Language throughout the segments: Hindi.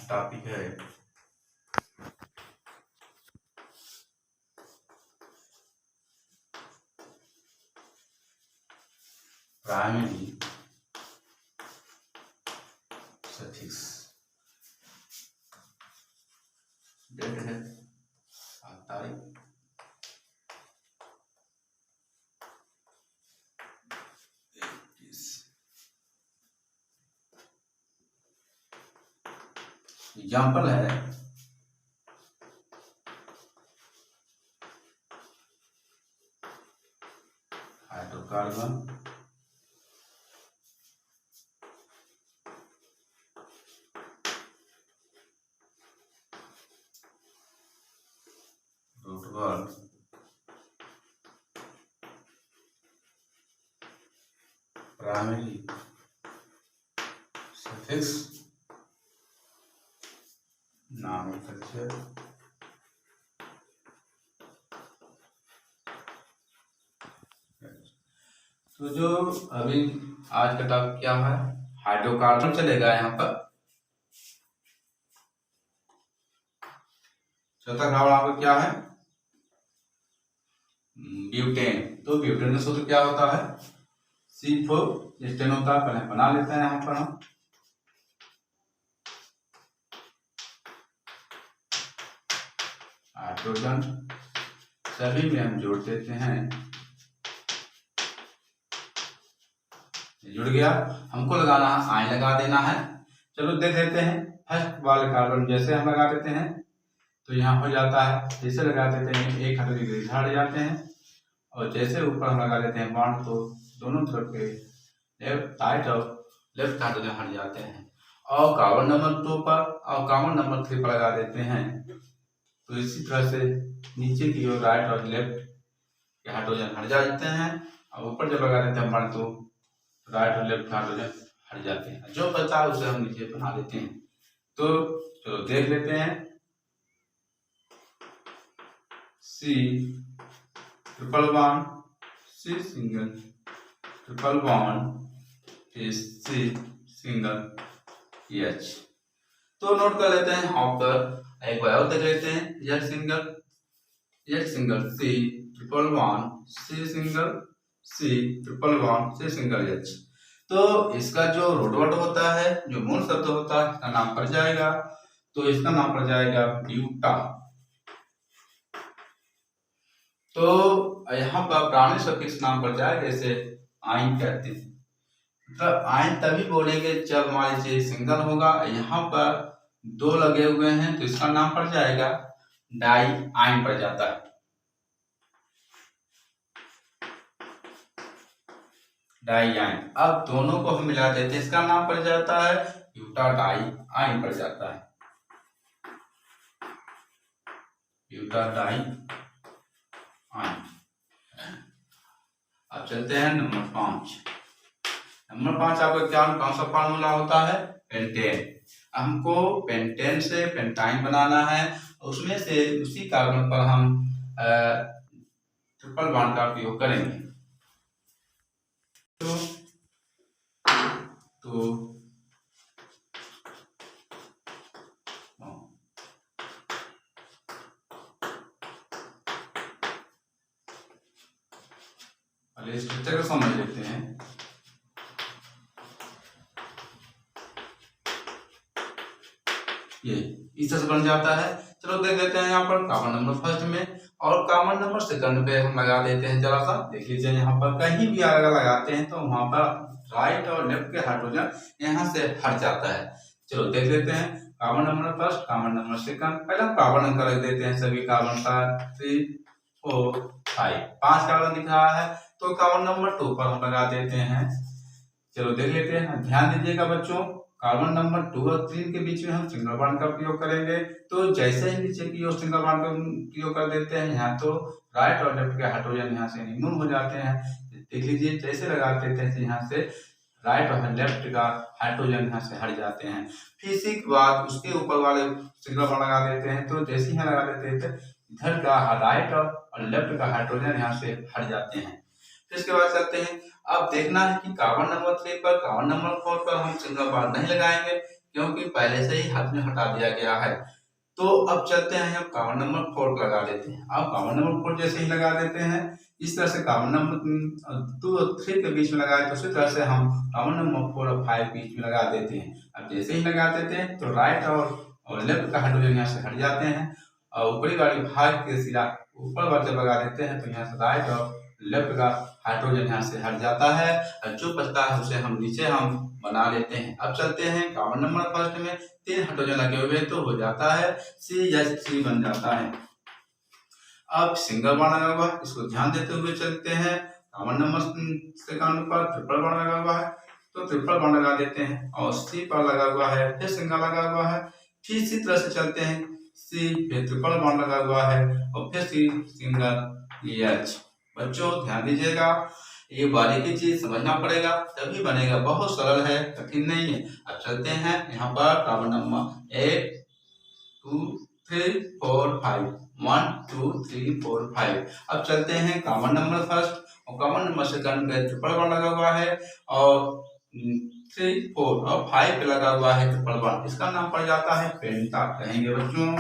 टॉपिक है प्राइमरी सफिक्स। डेट है 7 तारीख। एग्जाम्पल है hydrocarbon root primary suffix nomenclature तो जो अभी आज का टॉपिक क्या है, हाइड्रोकार्बन चलेगा यहाँ पर। चौथा कार्बन आपका क्या है, ब्यूटेन। तो ब्यूटेन का सूत्र क्या होता है, C4 स्टेन होता है। पहले बना लेते हैं यहाँ पर हम। हाइड्रोजन सभी में हम जोड़ देते हैं, जुड़ गया। हमको लगाना है आयन लगा देना है। चलो देख लेते हैं। फर्स्ट वाले कार्बन जैसे हम लगा देते हैं तो यहाँ हो जाता है, जैसे लगा देते हैं एक हाइड्रोजन हट जाते हैं, और जैसे ऊपर हम लगा देते हैं बॉन्ड तो दोनों तरफ के लेफ्ट राइट और लेफ्ट हाइड्रोजन हट जाते हैं। और कार्बन नंबर 2 पर और कार्बन नंबर 3 पर लगा देते हैं तो इसी तरह से नीचे की ओर राइट और लेफ्ट के हाइड्रोजन हट जाते हैं, और ऊपर जब लगा देते हैं बॉन्ड तो राइट और लेफ्ट हाइड्रोजन हट जाते हैं। जो बचा है उसे हम नीचे बना देते हैं। तो चलो देख लेते हैं। C triple bond C single triple bond C single H। तो नोट कर लेते हैं। यहाँ पर एक बार और देख लेते हैं। H single C triple bond C single C triple bond C single H। तो इसका जो रूट वर्ड होता है, जो मूल शब्द होता है, इसका नाम पड़ जाएगा। तो इसका नाम पड़ जाएगा ब्यूटा। तो यहाँ पर प्राणी सफिक्स नाम पड़ जाएगा, जैसे आयन कहते हैं। मतलब आयन तभी बोलेंगे जब मान लीजिए सिंगल होगा। यहाँ पर 2 लगे हुए हैं तो इसका नाम पड़ जाएगा डाई आयन पड़ जाता है, डाई आयन। अब दोनों को हम मिला देते हैं, इसका नाम पड़ जाता है ब्यूटा डाई आयन पड़ जाता है, ब्यूटा डाई आयन। अब चलते हैं नंबर 5। नंबर 5 आपका क्या कौन सा फार्मूला होता है, पेंटेन। हमको पेंटेन से पेंटाइन बनाना है, उसमें से उसी कार्बन पर हम ट्रिपल बॉन्ड का उपयोग करेंगे। तो पहले स्ट्रक्चर को समझ लेते हैं। ये इस तरह से बन जाता है। चलो देख लेते हैं। यहाँ पर कार्बन नंबर फर्स्ट में और कार्बन नंबर सेकंड पे हम लगा देते हैं। जरा सा देख लीजिए, यहाँ पर कहीं भी अगर लगाते हैं तो वहां पर राइट और लेफ्ट के हाइड्रोजन यहाँ से हट जाता है। चलो देख लेते हैं। Carbon number first, carbon number second. पहले कार्बन अंक रख देते हैं सभी कार्बन का 3 4 5 5 कार्बन दिख रहा है तो कार्बन नंबर 2 पर हम लगा देते हैं। चलो देख लेते हैं। ध्यान दीजिएगा बच्चों, कार्बन नंबर 2 और 3 के बीच में हम सिंगल बॉन्ड का प्रयोग करेंगे। तो जैसे ही नीचे की ओर सिंगल बॉन्ड का प्रयोग कर देते हैं, यहाँ तो राइट और लेफ्ट के हाइड्रोजन यहाँ से रिमूव हो जाते हैं। देख लीजिए, जैसे लगा देते हैं यहाँ से राइट और लेफ्ट का हाइड्रोजन यहाँ से हट जाते हैं। फिर इसी के बाद उसके ऊपर वाले सिंगल बॉन्ड लगा देते हैं। तो जैसे ही लगा देते हैं इधर का राइट और लेफ्ट का हाइड्रोजन यहाँ से हट जाते हैं। फिर इसके बाद चलते हैं। अब देखना है कि कार्बन नंबर 3 पर, कार्बन नंबर 4 पर हम सिंगल बॉन्ड नहीं लगाएंगे, क्योंकि पहले से ही हाथ में हटा दिया गया है। तो अब चलते हैं, हम कार्बन नंबर 4 लगा देते हैं। अब कार्बन नंबर 4 जैसे ही लगा देते हैं, इस तरह से कार्बन नंबर 2 और 3 के बीच में लगाए, तो उसी तरह से हम कार्बन नंबर 4 और 5 बीच में लगा देते हैं। अब जैसे ही लगा देते हैं तो राइट और लेफ्ट का हाइड्रोजन यहाँ से हट जाते हैं, और ऊपरी वाली भाग के सिरा ऊपर वाले जब लगा देते हैं तो यहाँ से राइट और लेफ्ट का हाइड्रोजन यहाँ से हट जाता है, और जो बचता है उसे हम नीचे हम बना लेते हैं। अब चलते हैं कार्बन नंबर फर्स्ट में 3 हाइड्रोजन लगे हुए तो हो जाता है CH3 बन जाता है। अब सिंगल बॉन्ड लगा हुआ है, इसको ध्यान देते हुए चलते हैं। कार्बन नंबर सेकंड पर ट्रिपल बॉन्ड लगा हुआ है तो ट्रिपल बॉन्ड लगा देते हैं, और C पर लगा हुआ है, फिर सिंगल लगा हुआ है, फिर इसी तरह से चलते हैं, C फिर ट्रिपल बॉन्ड लगा हुआ है और फिर C सिंगल H। बच्चों ध्यान दीजिएगा, ये बारीकी चीज समझना पड़ेगा तभी बनेगा, बहुत सरल है, कठिन नहीं है। अब चलते हैं यहाँ पर कार्बन नंबर 1 2 3 4 5 1 2 3 4 5। अब चलते हैं कार्बन नंबर फर्स्ट और कार्बन नंबर सेकंड पे ट्रिपल बॉन्ड लगा हुआ है, और 3 4 और 5 पे लगा हुआ है ट्रिपल बॉन्ड, इसका नाम पड़ जाता है पेंटा कहेंगे बच्चों,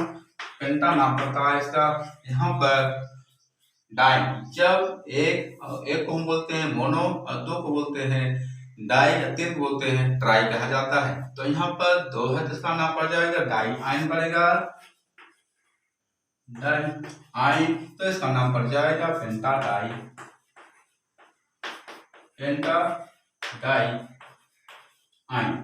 पेंटा नाम पड़ता है इसका। यहाँ पर डाई, जब एक को हम बोलते हैं मोनो और 2 को बोलते हैं डाई या 3 को बोलते हैं ट्राई कहा जाता है। तो यहाँ पर 2 है तो इसका नाम पड़ जाएगा डाई आइन पड़ेगा, डाई आइन, तो इसका नाम पड़ जाएगा पेंटा डाई, पेंटा डाई आइन।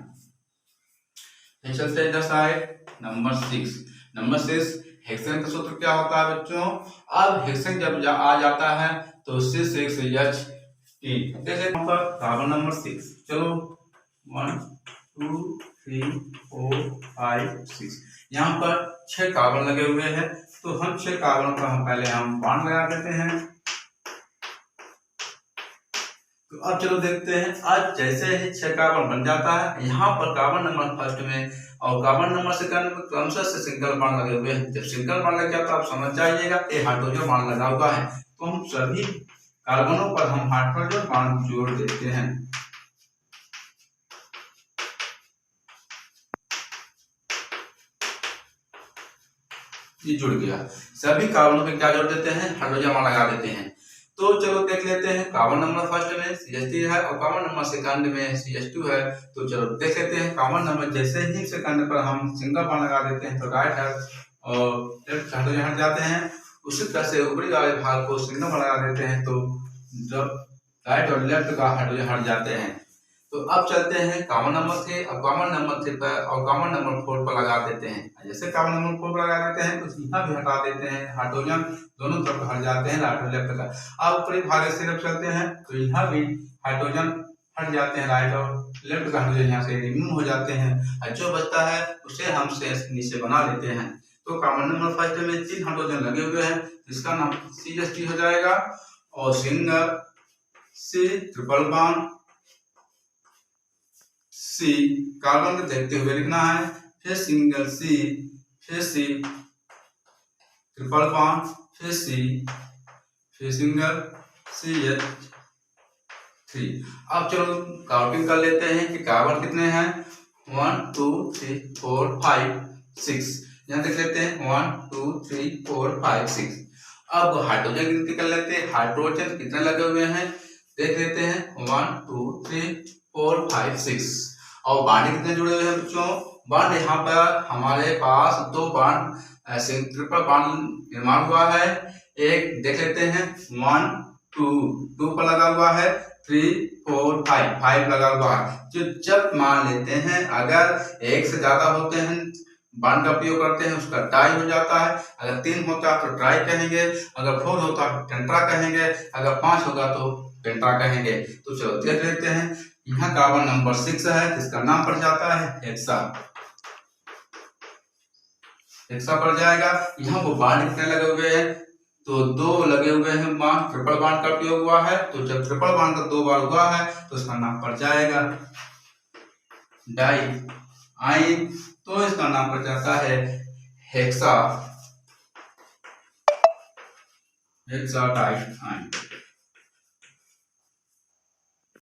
चलते हैं साइड नंबर 6। नंबर 6 हेक्सेन का सूत्र क्या होता है बच्चों? अब हेक्सेन जब आ जाता है तो 6H3। जैसे कार्बन नंबर 6, चलो 1 2 3 4 5 6, यहाँ पर 6 कार्बन लगे हुए हैं, तो हम 6 कार्बन का हम पहले बॉन्ड लगा देते हैं। तो अब चलो देखते हैं, आज जैसे ही 6 कार्बन बन जाता है, यहाँ पर कार्बन नंबर फर्स्ट में और कार्बन नंबर सेकंड में क्रमशः से सिंगल बॉन्ड लगे हुए हैं। जब सिंगल बॉन्ड लग गया तो आप समझ जाइएगा ये हाइड्रोजन बॉन्ड लगा हुआ है, तो हम सभी कार्बनों पर हम हाइड्रोजन बॉन्ड जोड़ देते हैं। ये जुड़ गया, सभी कार्बनों पे क्या जोड़ देते हैं? हाइड्रोजन बॉन्ड लगा देते हैं। तो चलो देख लेते हैं, कार्बन नंबर फर्स्ट में CH3 है और कार्बन नंबर सेकंड में CH2 है। तो चलो देख लेते हैं, कार्बन नंबर जैसे ही सेकंड पर हम सिंगल बॉन्ड लगा देते हैं तो राइट है और लेफ्ट हाइड्रोजन हट जाते हैं, उसी तरह से ऊपरी वाले भाग को सिंगल बॉन्ड लगा देते हैं तो जब राइट और लेफ्ट का हाइड्रोजन हट जाते हैं। तो अब चलते हैं कार्बन नंबर 3 और कार्बन नंबर 3 पर और कार्बन नंबर 4 पर लगा देते हैं। जैसे कार्बन नंबर 4 पर लगा देते हैं तो यहाँ भी हटा देते हैं, हाइड्रोजन दोनों तरफ हट जाते हैं, राइट और लेफ्ट का। अब ऊपरी भाग से जब चलते हैं तो यहाँ भी हाइड्रोजन हट जाते हैं, राइट और लेफ्ट का हाइड्रोजन यहाँ से रिमूव हो जाते हैं, और जो बचता है उसे हम से नीचे बना लेते हैं। तो कार्बन नंबर फर्स्ट में 3 हाइड्रोजन लगे हुए हैं, जिसका नाम CH3 हो जाएगा, और single C triple bond C carbon को देखते हुए लिखना है, फिर सिंगल C, फिर C ट्रिपल बॉन्ड, फिर C, फिर सिंगल CH3। अब चलो काउंटिंग कर लेते हैं कि कार्बन कितने हैं। 1 2 3 4 5 6, यहाँ देख लेते हैं 1 2 3 4 5 6। अब हाइड्रोजन की गिनती कर लेते हैं, हाइड्रोजन कितने लगे हुए हैं देख लेते हैं, 1 2 3 4 5 6। और बॉन्ड कितने जुड़े हुए हैं बच्चों? बॉन्ड यहाँ पर हमारे पास 2 बॉन्ड ट्रिपल बॉन्ड निर्माण हुआ है। एक देख लेते हैं 1 2 पर लगा हुआ है, 3 4 5 लगा हुआ है। जो जब मान लेते हैं अगर एक से ज्यादा होते हैं बॉन्ड का उपयोग करते हैं उसका डाई हो जाता है, अगर 3 होता तो ट्राई कहेंगे, अगर 4 होता तो टेंट्रा कहेंगे, अगर 5 होगा तो पेंट्रा कहेंगे। तो चलो देख लेते हैं, यहाँ कार्बन नंबर 6 है जिसका नाम पड़ जाता है हेक्सा, हेक्सा पड़ जाएगा। यहाँ वो बॉन्ड कितने लगे हुए हैं? तो 2 लगे हुए हैं बॉन्ड, ट्रिपल बॉन्ड का उपयोग हुआ है, तो जब ट्रिपल बॉन्ड का 2 बार हुआ है तो इसका नाम पड़ जाएगा डाई आइन, तो इसका नाम पड़ जाता है हेक्सा, हेक्सा डाई आइन।